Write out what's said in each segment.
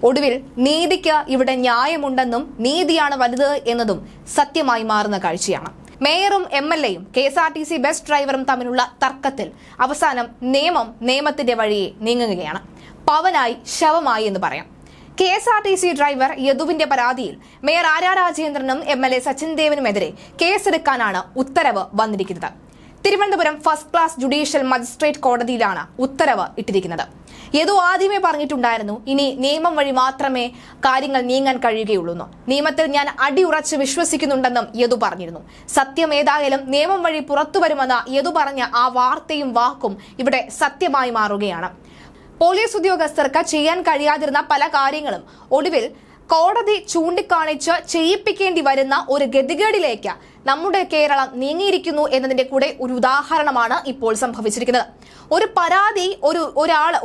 ഒടുവിൽ നീതിക്ക് ഇവിടെ ന്യായമുണ്ടെന്നും നീതിയാണ് വലുത് എന്നതും സത്യമായി മാറുന്ന കാഴ്ചയാണ്. മേയറും MLAയും KSRTC ബസ് ഡ്രൈവറും തമ്മിലുള്ള തർക്കത്തിൽ അവസാനം നിയമത്തിന്റെ വഴിയെ നീങ്ങുകയാണ്. പവനായി ശവമായി എന്ന് പറയാം. KSRTC ഡ്രൈവർ യദുവിന്റെ പരാതിയിൽ മേയർ ആര്യ രാജേന്ദ്രനും MLA സച്ചിൻ ദേവിനുമെതിരെ കേസെടുക്കാനാണ് ഉത്തരവ് വന്നിരിക്കുന്നത്. Thiruvananthapuram first class judicial magistrate കോടതിയിലാണ് ഉത്തരവ് ഇട്ടിരിക്കുന്നത്. യദു ആദ്യമേ പറഞ്ഞിട്ടുണ്ടായിരുന്നു, ഇനി നിയമം വഴി മാത്രമേ കാര്യങ്ങൾ നീങ്ങാൻ കഴിയുകയുള്ളൂ. നിയമത്തിൽ ഞാൻ അടിയുറച്ച് വിശ്വസിക്കുന്നുണ്ടെന്നും യദു പറഞ്ഞിരുന്നു. സത്യം ഏതായാലും നിയമം വഴി പുറത്തുവരുമെന്ന യദു പറഞ്ഞ ആ വാർത്തയും വാക്കും ഇവിടെ സത്യമായി മാറുകയാണ്. പോലീസ് ഉദ്യോഗസ്ഥർക്ക് ചെയ്യാൻ കഴിയാതിരുന്ന പല കാര്യങ്ങളും ഒടുവിൽ കോടതി ചൂണ്ടിക്കാണിച്ച് ചെയ്യിപ്പിക്കേണ്ടി വരുന്ന ഒരു ഗതികേടിലേക്ക് നമ്മുടെ കേരളം നീങ്ങിയിരിക്കുന്നു എന്നതിന്റെ കൂടെ ഒരു ഉദാഹരണമാണ് ഇപ്പോൾ സംഭവിച്ചിരിക്കുന്നത്. ഒരു പരാതി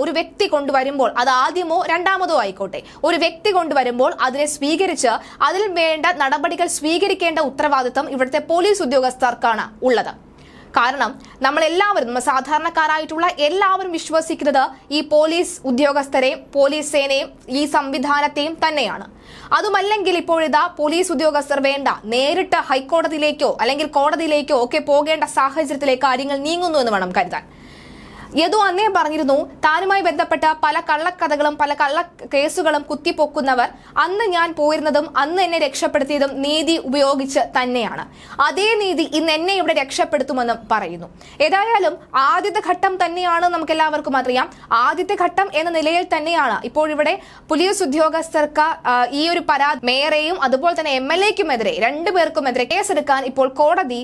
ഒരു വ്യക്തി കൊണ്ടുവരുമ്പോൾ, അത് ആദ്യമോ രണ്ടാമതോ ആയിക്കോട്ടെ, ഒരു വ്യക്തി കൊണ്ടുവരുമ്പോൾ അതിനെ സ്വീകരിച്ച് അതിൽ വേണ്ട നടപടികൾ സ്വീകരിക്കേണ്ട ഉത്തരവാദിത്തം ഇവിടുത്തെ പോലീസ് ഉദ്യോഗസ്ഥർക്കാണ് ഉള്ളത്. കാരണം നമ്മൾ സാധാരണക്കാരായിട്ടുള്ള എല്ലാവരും വിശ്വസിക്കുന്നത് ഈ പോലീസ് ഉദ്യോഗസ്ഥരെയും പോലീസ് സേനയും ഈ സംവിധാനത്തെയും തന്നെയാണ്. അതുമല്ലെങ്കിൽ ഇപ്പോഴിതാ പോലീസ് ഉദ്യോഗസ്ഥർ വേണ്ട, നേരിട്ട് ഹൈക്കോടതിയിലേക്കോ അല്ലെങ്കിൽ കോടതിയിലേക്കോ ഒക്കെ പോകേണ്ട സാഹചര്യത്തിലേക്ക് കാര്യങ്ങൾ നീങ്ങുന്നു എന്ന് വേണം കരുതാൻ. യദു അന്നേ പറഞ്ഞിരുന്നു, താനുമായി ബന്ധപ്പെട്ട പല കള്ളക്കഥകളും പല കള്ള കേസുകളും കുത്തിപ്പൊക്കുന്നവർ അന്ന് ഞാൻ പോയിരുന്നതും അന്ന് എന്നെ രക്ഷപ്പെടുത്തിയതും നീതി ഉപയോഗിച്ച് തന്നെയാണ്. അതേ നീതി ഇന്ന് എന്നെ ഇവിടെ രക്ഷപ്പെടുത്തുമെന്നും പറയുന്നു. ഏതായാലും ആദ്യത്തെ ഘട്ടം തന്നെയാണ്, നമുക്ക് എല്ലാവർക്കും അറിയാം. ആദ്യത്തെ ഘട്ടം എന്ന നിലയിൽ തന്നെയാണ് ഇപ്പോൾ ഇവിടെ പോലീസ് ഉദ്യോഗസ്ഥർക്ക് ഈ ഒരു പരാതി മേയറേയും അതുപോലെ തന്നെ MLAക്കുമെതിരെ രണ്ടുപേർക്കുമെതിരെ കേസെടുക്കാൻ ഇപ്പോൾ കോടതി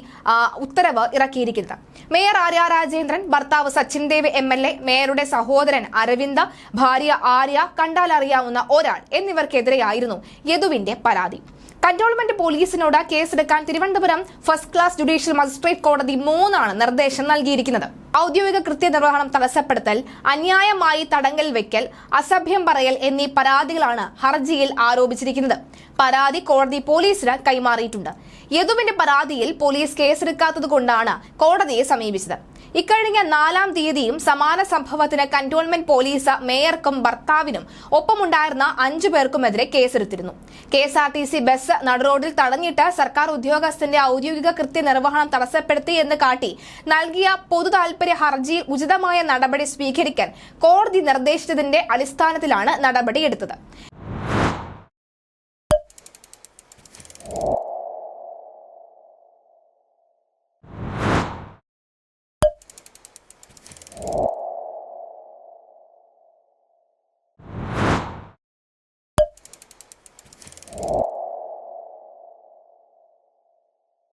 ഉത്തരവ് ഇറക്കിയിരിക്കുന്നത്. മേയർ ആര്യ രാജേന്ദ്രൻ, ഭർത്താവ് സച്ചിൻ ദേവ് MLA, മേയറുടെ സഹോദരൻ അരവിന്ദ്, ഭാര്യ ആര്യ, കണ്ടാൽ അറിയാവുന്ന ഒരാൾ എന്നിവർക്കെതിരെയായിരുന്നു യദുവിന്റെ പരാതി. കന്റോൺമെന്റ് പോലീസിനോട് കേസെടുക്കാൻ Thiruvananthapuram first class judicial magistrate കോടതി 3 നിർദ്ദേശം നൽകിയിരിക്കുന്നത്. ഔദ്യോഗിക കൃത്യനിർവഹണം തടസ്സപ്പെടുത്തൽ, അന്യായമായി തടങ്കൽ വെക്കൽ, അസഭ്യം പറയൽ എന്നീ പരാതികളാണ് ഹർജിയിൽ ആരോപിച്ചിരിക്കുന്നത്. പരാതി കോടതി പോലീസിന് കൈമാറിയിട്ടുണ്ട്. യദുവിന്റെ പരാതിയിൽ പോലീസ് കേസെടുക്കാത്തതുകൊണ്ടാണ് കോടതിയെ സമീപിച്ചത്. ഇക്കഴിഞ്ഞ 4-ാം തീയതിയും സമാന സംഭവത്തിന് കന്റോൺമെന്റ് പോലീസ് മേയർക്കും ഭർത്താവിനും ഒപ്പമുണ്ടായിരുന്ന 5 പേർക്കുമെതിരെ കേസെടുത്തിരുന്നു. KSRTC ബസ് നടുറോഡിൽ തടഞ്ഞിട്ട് സർക്കാർ ഉദ്യോഗസ്ഥന്റെ ഔദ്യോഗിക കൃത്യനിർവഹണം തടസ്സപ്പെടുത്തി എന്ന് കാട്ടി നൽകിയ പൊതു താൽപര്യ ഹർജിയിൽ ഉചിതമായ നടപടി സ്വീകരിക്കാൻ കോടതി നിർദ്ദേശിച്ചതിന്റെ അടിസ്ഥാനത്തിലാണ് നടപടിയെടുത്തത്.